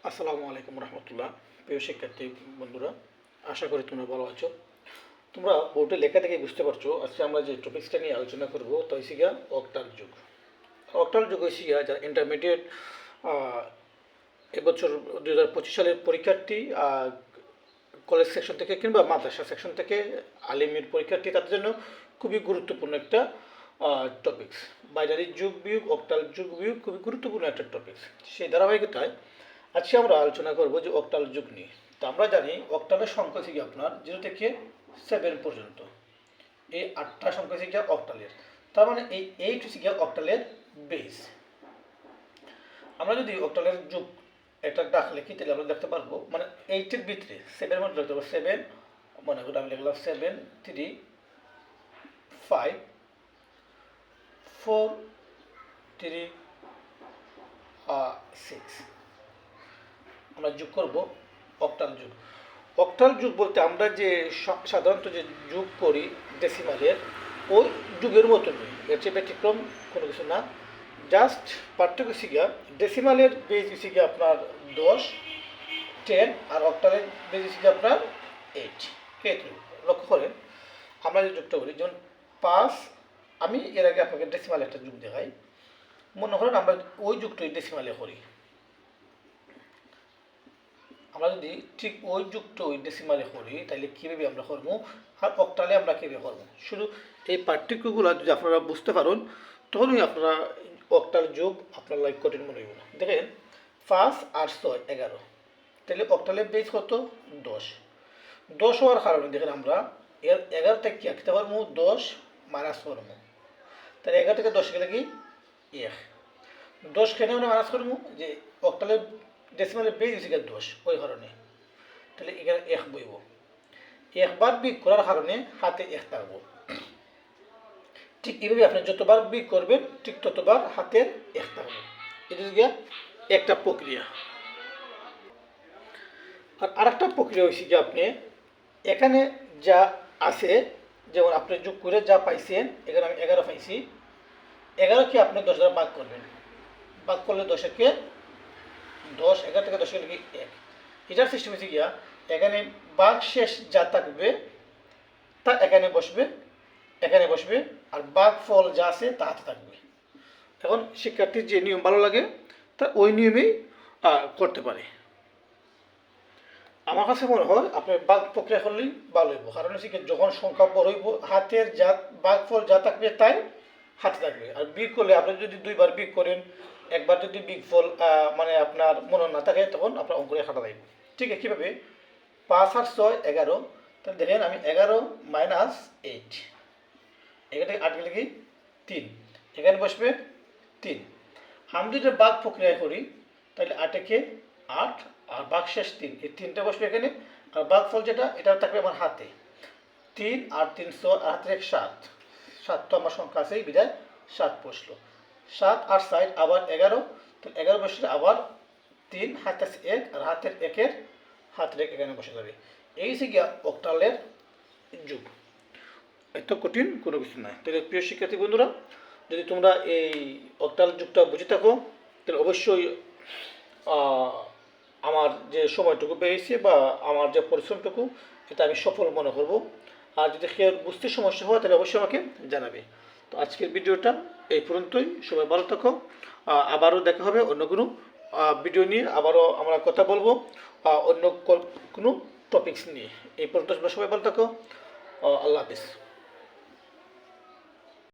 আসসালামু আলাইকুম রহমতুল্লাহ। প্রিয় শিক্ষার্থী বন্ধুরা, আশা করি তোমরা ভালো আছো। তোমরা বোর্ডে লেখা থেকে বুঝতে পারছো আজকে আমরা যে টপিক্সটা নিয়ে আলোচনা করব তা হচ্ছে গিয়া অক্টাল যুগ। অক্টাল যুগ হচ্ছে গিয়া যারা ইন্টারমিডিয়েট এবছর 2025 সালের পরীক্ষার্থী, কলেজ সেকশন থেকে কিংবা মাদ্রাসা সেকশন থেকে আলিমের পরীক্ষার্থী, তাদের জন্য খুবই গুরুত্বপূর্ণ একটা টপিক্স। বাইনারি যুগ বিয়োগ, অক্টাল যুগ বিয়োগ খুবই গুরুত্বপূর্ণ একটা টপিক্স। সেই ধারাবাহিকতায় আজকে আমরা আলোচনা করব যে অক্টাল যুগ নিয়ে। তো আমরা জানি অক্টালের সংখ্যা থেকে আপনার 0 থেকে 7 পর্যন্ত, এই 8টা সংখ্যা থেকে অক্টালের, তার মানে এই 8 হচ্ছে গিয়ে অক্টালের বেস। আমরা যদি অক্টালের যুগ একটা ডাক লিখি তাহলে আমরা দেখতে পারবো, মানে 8-এর ভিতরে 7 মধ্যে লিখতে পারবো। 7 মনে করি আমি লিখলাম 7 3 5 4 3 6। আমরা যোগ করব অক্টাল যুগ। অক্টাল যুগ বলতে আমরা যে সাধারণত যে যোগ করি ডেসিমালের, ওই যুগের মতনই, এর চেয়ে ব্যতিক্রম কোনো কিছু না। জাস্ট পার্থক্য শিখা ডেসিমালের বেজ শিখে আপনার 10 10, আর অক্টালের বেজ শিখে আপনার 8। লক্ষ্য করেন আমরা যে যুগটা করি, যেমন 5, আমি এর আগে আপনাকে ডেসিমাল একটা যুগ দেখাই। মনে করেন আমরা ওই যুগটাই ডেসিমালে করি, আমরা যদি ঠিক ওই যুগটা ওই ডেসিমালে করি তাহলে কীভাবে আমরা করবো, আর অক্টালে আমরা কীভাবে করবো, শুধু এই পার্থক্যগুলো যদি আপনারা বুঝতে পারেন তখনই আপনারা অক্টাল যুগ আপনার লাইক কঠিন মনে হইব না। দেখেন 5 আর 6 11, তাহলে অক্টালের বেস কত 10। 10 হওয়ার কারণে দেখেন আমরা এর 11 থেকে কি আঁকতে পারবো, 10 মাইনাস করবো, তাহলে 11 থেকে 10 গেলে কি 1। 10 কেন আমরা মাইনাস করবো, যে অক্টালের ডেসিমালের বেস হচ্ছে 10, ওই কারণে। তাহলে এখানে 1 বইব, একবার বিগ করার কারণে হাতে 1 থাকবো। ঠিক এইভাবে আপনি যতবার বিগ করবেন ঠিক ততবার হাতের 1 থাকবে। এটা গিয়া একটা প্রক্রিয়া। আর আরেকটা প্রক্রিয়া হয়েছে যে আপনি এখানে যা আছে, যেমন আপনি যোগ করে যা পাইছেন, এখানে আমি 11 পাইছি, 11কে আপনি 10 দ্বারা ভাগ করবেন। ভাগ করলে 10-কে 10, 11 থেকে 10 গেলে কি 1। এটার সিস্টেম হচ্ছে গিয়া এখানে ভাগ শেষ যা থাকবে তা এখানে বসবে, এখানে বসবে, আর ভাগ ফল যা আছে তা হাতে থাকবে। এখন শিক্ষার্থীর যে নিয়ম ভালো লাগে তা ওই নিয়মেই করতে পারে। আমার কাছে মনে হয় আপনার ভাগ প্রক্রিয়া করলেই ভালো হইব, কারণ হচ্ছে কি যখন সংখ্যা বড় হইব হাতের যা ভাগ ফল যা থাকবে তাই হাতে থাকবে। আর বিগ করলে আপনি যদি 2বার বিগ করেন, একবার যদি বিগ ফল মানে আপনার মনে না থাকে, তখন আপনার অঙ্কুরে খাতা থাকবে। ঠিক আছে, কীভাবে 5 আর 6 11, তাহলে দেখেন আমি 11 মাইনাস 8, এখান থেকে 8 গেলে কি 3, এখানে বসবে 3। আমি যদি ভাগ প্রক্রিয়া করি তাহলে 8-কে 8 আর ভাগ শেষ 3, এই 3টা বসবে এখানে, আর ভাগ ফল যেটা এটা থাকবে আমার হাতে। 3 আর 3 6 আর হাতে 7, 7 তো আমার সংখ্যা আছেই, বিদায় 7 বসলো। 7 আর 7 আবার 11, তো 11 বসলে আবার 3, হাতে আছে 1, আর হাতের 1-এর হাতের 1 এখানে বসে যাবে। এই হচ্ছে গিয়া অক্টালের যুগ। এত কঠিন কোনো কিছু নয়। তাহলে প্রিয় শিক্ষার্থী বন্ধুরা, যদি তোমরা এই অক্টাল যুগটা বুঝে থাকো তাহলে অবশ্যই আমার যে সময়টুকু পেয়েছে বা আমার যে পরিশ্রমটুকু, এটা আমি সফল মনে করব। আর যদি কেউ বুঝতে সমস্যা হয় তাহলে অবশ্যই আমাকে জানাবে। তো আজকের ভিডিওটা এই পর্যন্তই। সবাই ভালো থাকো, আবারও দেখা হবে অন্য কোনো ভিডিও নিয়ে, আবারও আমরা কথা বলবো অন্য কোনো টপিকস নিয়ে। এই পর্যন্ত সবাই ভালো থাকো, আল্লাহ হাফিজ।